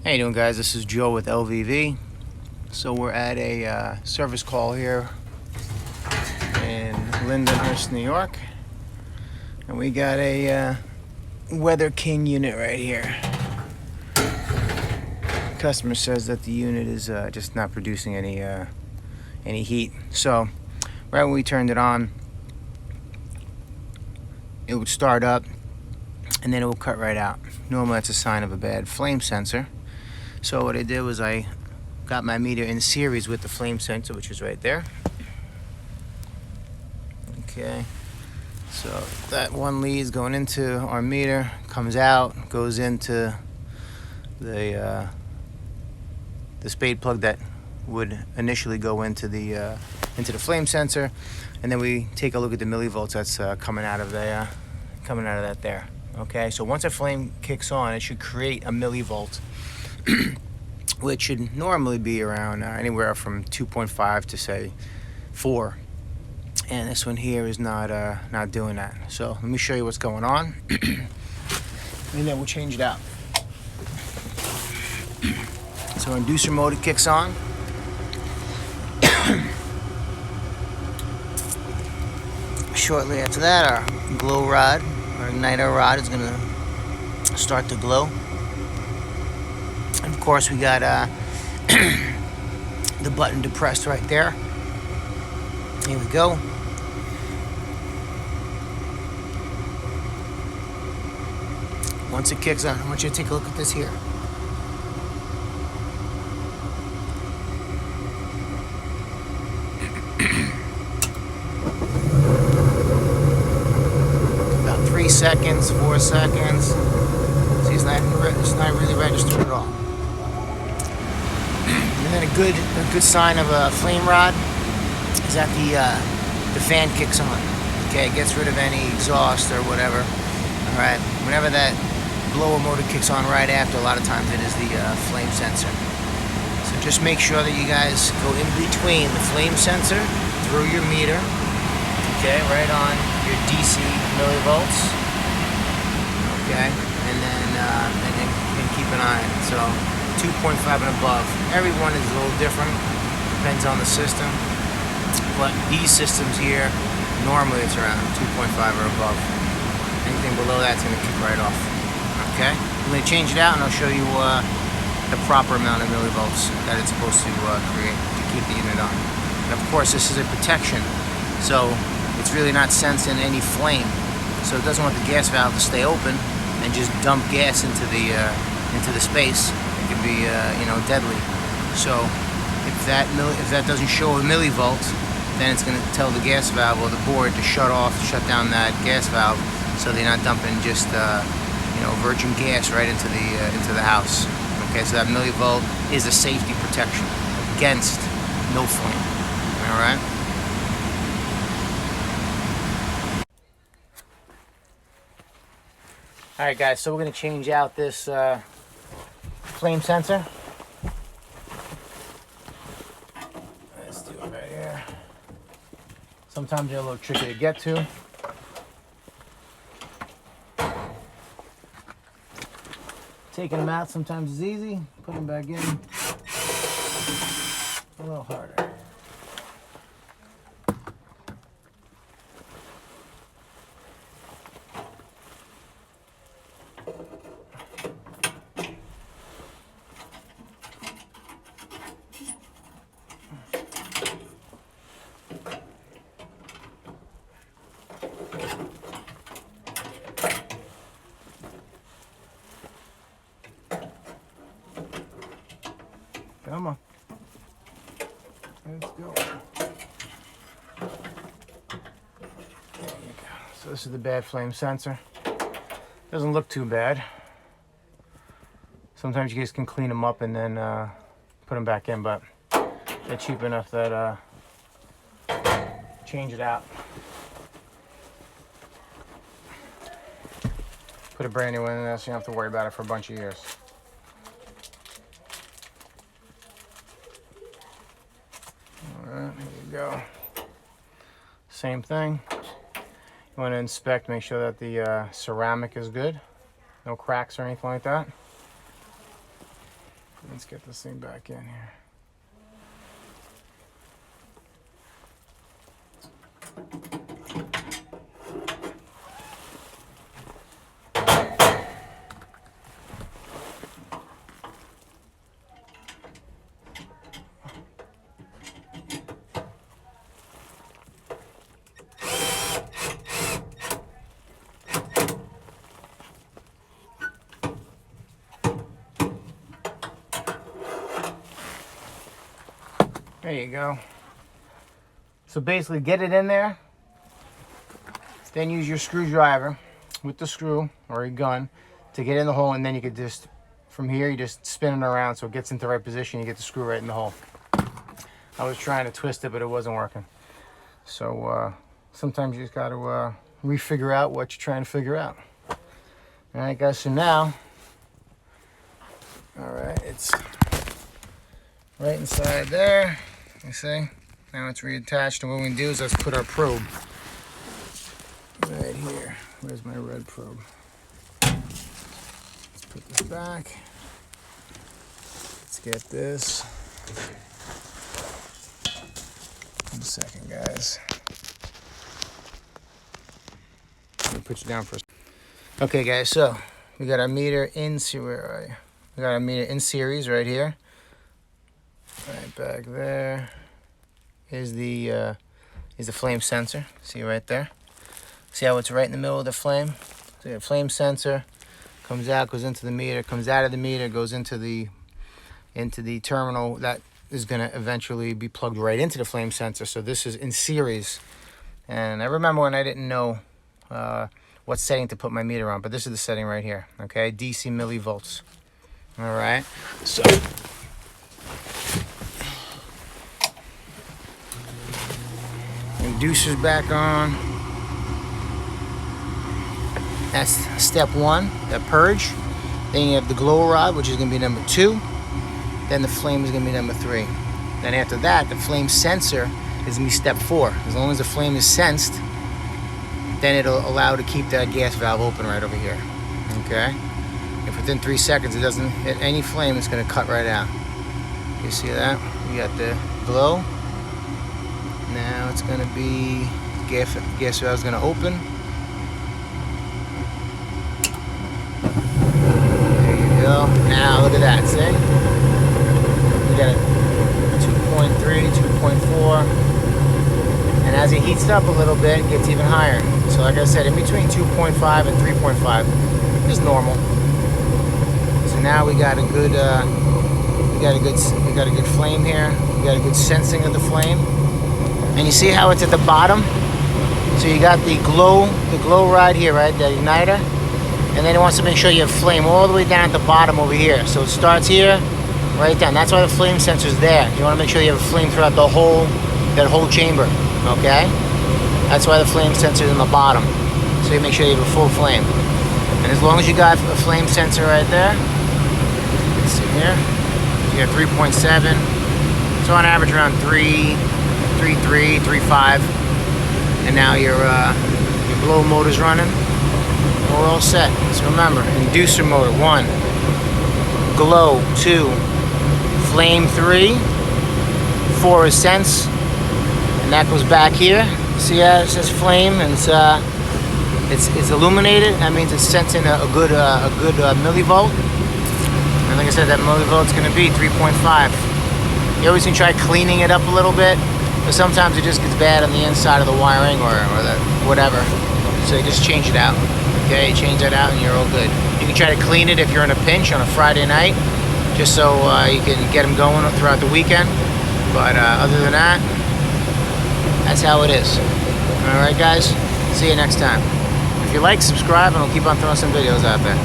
How you doing, guys? This is Joe with LVV. So we're at a service call here in Lindenhurst, New York, and we got a Weather King unit right here. The customer says that the unit is just not producing any heat. So right when we turned it on, it would start up, and then it will cut right out. Normally that's a sign of a bad flame sensor. So what I did was I got my meter in series with the flame sensor, which is right there. Okay, so that one lead is going into our meter, comes out, goes into the spade plug that would initially go into the flame sensor, and then we take a look at the millivolts that's coming out of that there. Okay, so once a flame kicks on, it should create a millivolt, which should normally be around anywhere from 2.5 to say 4. And this one here is not doing that. So let me show you what's going on, and then we'll change it out. So inducer mode kicks on. Shortly after that, our glow rod, our igniter rod, is gonna start to glow. And of course, we got the button depressed right there. Here we go. Once it kicks on, I want you to take a look at this here. About 3 seconds, 4 seconds. See, it's not really registered at all. And then a good sign of a flame rod is that the fan kicks on. Okay, it gets rid of any exhaust or whatever. All right, whenever that blower motor kicks on right after, a lot of times it is the flame sensor. So just make sure that you guys go in between the flame sensor through your meter, okay, right on your DC millivolts, okay, and then keep an eye on it. So 2.5 and above. Everyone is a little different, depends on the system, but these systems here, normally it's around 2.5 or above. Anything below that's going to kick right off. Okay, I'm going to change it out and I'll show you the proper amount of millivolts that it's supposed to create to keep the unit on. And of course, this is a protection, so it's really not sensing any flame. So it doesn't want the gas valve to stay open and just dump gas into the space. It could be deadly. So if that doesn't show a millivolt, then it's going to tell the gas valve or the board to shut down that gas valve, so they're not dumping just virgin gas right into the house. Okay, so that millivolt is a safety protection against no flame. All right. All right, guys. So we're gonna change out this flame sensor. Let's do it right here. Sometimes they're a little tricky to get to. Taking them out sometimes is easy. Put them back in a little harder. Come on. Let's go. There you go. So this is the bad flame sensor. Doesn't look too bad. Sometimes you guys can clean them up and then put them back in, but they're cheap enough that change it out. Put a brand new one in there so you don't have to worry about it for a bunch of years. Alright, here you go. Same thing. You want to inspect, make sure that the ceramic is good. No cracks or anything like that. Let's get this thing back in here. There you go. So basically get it in there, then use your screwdriver with the screw or a gun to get in the hole, and then you could just, from here, you just spin it around so it gets into the right position, you get the screw right in the hole. I was trying to twist it, but it wasn't working. So sometimes you just got to refigure out what you're trying to figure out. All right, guys, so now, all right, it's right inside there. You see? Now it's reattached, and what we can do is let's put our probe right here. Where's my red probe? Let's put this back. Let's get this. 1 second, guys. Let me put you down for a second. Okay, guys, so we got our meter in series. Where are you? We got our meter in series right here. Right back there is the flame sensor. See right there? See how it's right in the middle of the flame? So your flame sensor comes out, goes into the meter, comes out of the meter, goes into the terminal that is going to eventually be plugged right into the flame sensor. So this is in series. And I remember when I didn't know what setting to put my meter on, but this is the setting right here. Okay, DC millivolts. All right, so inducer's back on. That's step 1, the purge. Then you have the glow rod, which is going to be number 2. Then the flame is going to be number 3. Then after that, the flame sensor is going to be step 4. As long as the flame is sensed, then it'll allow to keep that gas valve open right over here. Okay? If within 3 seconds it doesn't hit any flame, it's going to cut right out. You see that? You got the glow. Now it's going to be, gas valve is going to open. There you go. Now look at that, see? We got a 2.3, 2.4. And as it heats up a little bit, it gets even higher. So like I said, in between 2.5 and 3.5 is normal. So now we got a good flame here. We got a good sensing of the flame. And you see how it's at the bottom? So you got the glow rod here, right? The igniter. And then it wants to make sure you have flame all the way down at the bottom over here. So it starts here, right down. That's why the flame sensor is there. You want to make sure you have a flame throughout that whole chamber, okay? That's why the flame sensor is in the bottom. So you make sure you have a full flame. And as long as you got a flame sensor right there, let's see here, you got 3.7. So on average around 3.3, 3.5. And now your blow motor's running. We're all set. So remember, inducer motor 1, glow 2, flame 3, 4 is sense, and that goes back here. See how it says flame, and it's illuminated. That means it's sensing a good millivolt. And like I said, that millivolt's going to be 3.5. You always can try cleaning it up a little bit, but sometimes it just gets bad on the inside of the wiring or the whatever. So you just change it out. Okay, you change that out and you're all good. You can try to clean it if you're in a pinch on a Friday night, just so you can get them going throughout the weekend. But other than that, that's how it is. All right, guys. See you next time. If you like, subscribe, and I'll keep on throwing some videos out there.